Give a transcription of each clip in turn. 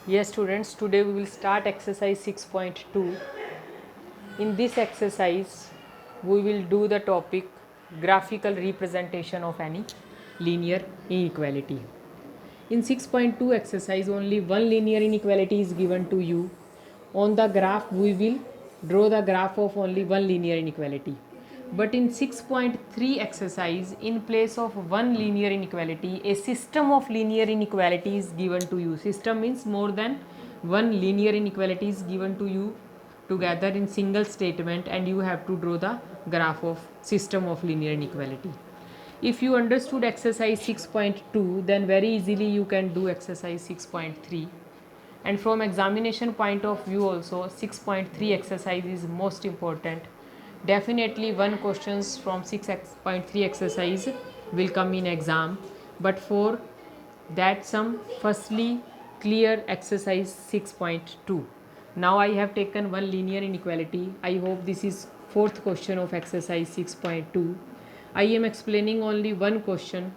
Yes students, today we will start exercise 6.2. In this exercise, we will do the topic graphical representation of any linear inequality. In 6.2 exercise, only one linear inequality is given to you. On the graph, we will draw the graph of only one linear inequality. But in 6.3 exercise, in place of one linear inequality, a system of linear inequality is given to you. System means more than one linear inequality is given to you together in single statement, and you have to draw the graph of system of linear inequality. If you understood exercise 6.2, then very easily you can do exercise 6.3. And from examination point of view also, 6.3 exercise is most important. Definitely one questions from 6.3 exercise will come in exam. But for that sum, firstly clear exercise 6.2. Now I have taken one linear inequality. I hope this is fourth question of exercise 6.2. I am explaining only one question,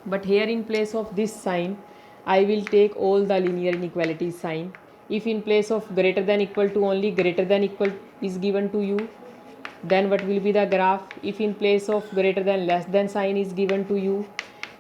but here in place of this sign I will take all the linear inequality sign. If in place of greater than equal to only greater than equal is given to you, then what will be the graph? If in place of greater than less than sign is given to you,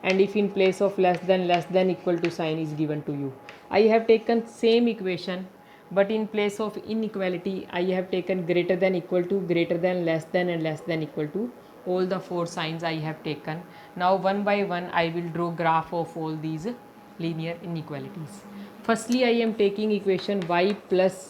and if in place of less than equal to sign is given to you, I have taken same equation, but in place of inequality I have taken greater than equal to, greater than, and less than equal to. All the four signs I have taken. Now one by one I will draw graph of all these linear inequalities. Firstly I am taking equation y plus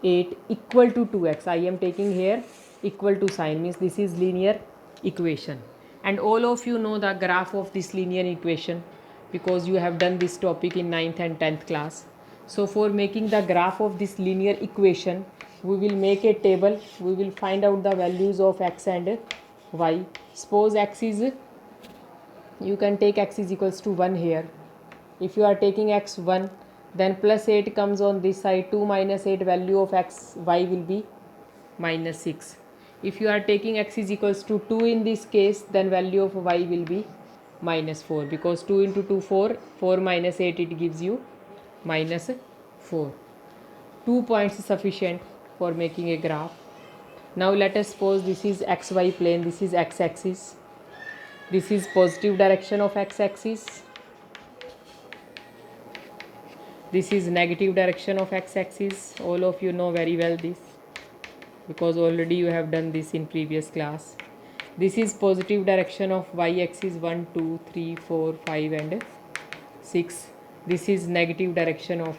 8 equal to 2x. I am taking here equal to sign, means this is linear equation. And all of you know the graph of this linear equation because you have done this topic in 9th and 10th class. So for making the graph of this linear equation, we will make a table. We will find out the values of x and y. Suppose x is, you can take x is equals to 1 here. If you are taking x 1, then plus 8 comes on this side. 2 minus 8, value of x y will be minus 6. If you are taking x is equals to 2 in this case, then value of y will be minus 4, because 2 into 2 4, 4 minus 8 it gives you minus 4. 2 points is sufficient for making a graph. Now let us suppose this is xy plane, this is x axis, this is positive direction of x axis, this is negative direction of x axis. All of you know very well this because already you have done this in previous class. This is positive direction of y axis, 1 2 3 4 5 and 6. This is negative direction of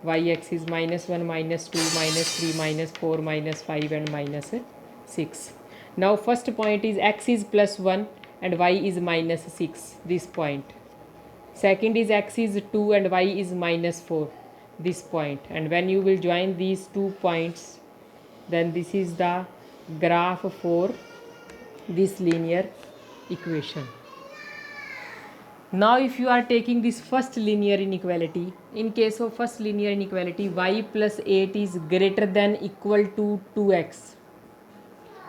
y axis, minus 1 minus 2 minus 3 minus 4 minus 5 and minus 6. Now first point is x is plus 1 and y is minus 6, this point. Second is x is 2 and y is minus 4, this point. And when you will join these 2 points, then this is the graph for this linear equation. Now if you are taking this first linear inequality, in case of first linear inequality, y plus 8 is greater than equal to 2x.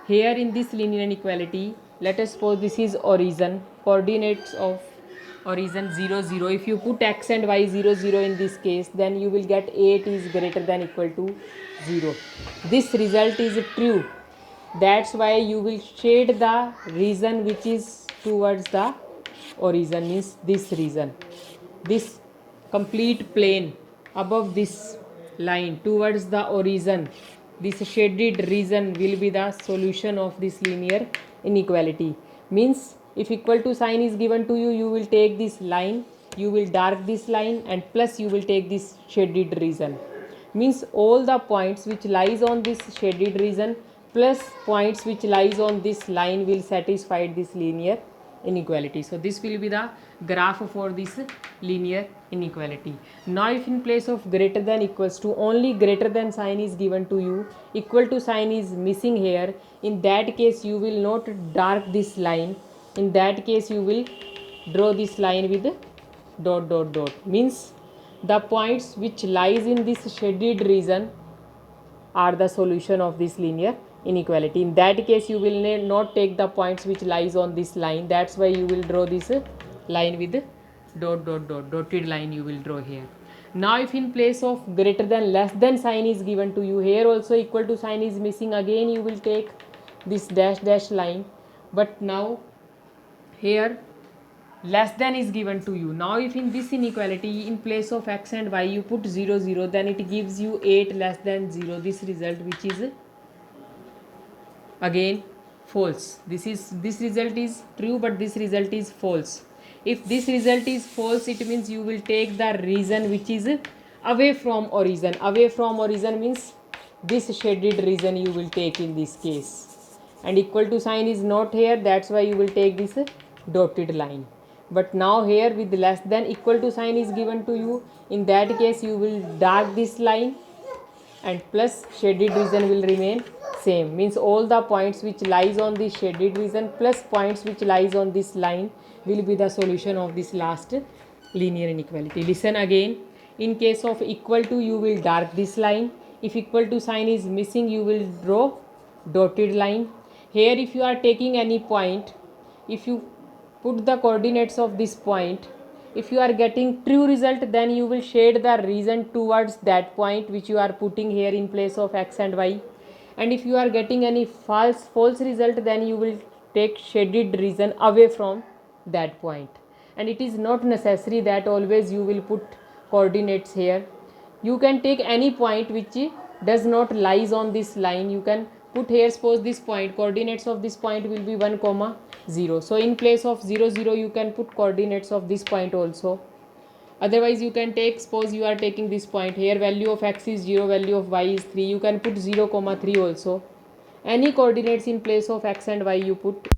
Here in this linear inequality, let us suppose this is origin, coordinates of origin 0 0. If you put x and y 0 0 in this case, then you will get 8 is greater than equal to 0. This result is true. That's why you will shade the region which is towards the origin, means this region, this complete plane above this line towards the origin. This shaded region will be the solution of this linear inequality. Means if equal to sign is given to you, you will take this line, you will dark this line, and plus you will take this shaded region. Means all the points which lies on this shaded region plus points which lies on this line will satisfy this linear inequality. So this will be the graph for this linear inequality. Now if in place of greater than equals to, only greater than sign is given to you, equal to sign is missing here, in that case you will not dark this line. In that case you will draw this line with dot dot dot. Means the points which lies in this shaded region are the solution of this linear inequality. In that case you will not take the points which lies on this line. That's why you will draw this line with dot dot dot, dotted line you will draw here. Now if in place of greater than less than sign is given to you, here also equal to sign is missing, again you will take this dash dash line, but now here less than is given to you. Now if in this inequality in place of x and y you put 0 0, then it gives you 8 less than 0, this result, which is again false. This result is true, but this result is false. If this result is false, it means you will take the region which is away from origin. Away from origin means this shaded region you will take in this case, and equal to sign is not here, that's why you will take this dotted line. But now here with less than equal to sign is given to you, in that case you will dark this line and plus shaded region will remain same, means all the points which lies on this shaded region plus points which lies on this line will be the solution of this last linear inequality. Listen again, in case of equal to you will dark this line, if equal to sign is missing you will draw dotted line. Here if you are taking any point, if you put the coordinates of this point, if you are getting true result, then you will shade the region towards that point which you are putting here in place of x and y, and if you are getting any false result, then you will take shaded region away from that point. And it is not necessary that always you will put coordinates here, you can take any point which does not lies on this line, you can put here, suppose this point, coordinates of this point will be 1 comma 0, so in place of 0 0 you can put coordinates of this point also. Otherwise you can take, suppose you are taking this point, here value of x is 0, value of y is 3, you can put 0 comma 3 also. Any coordinates in place of x and y you put.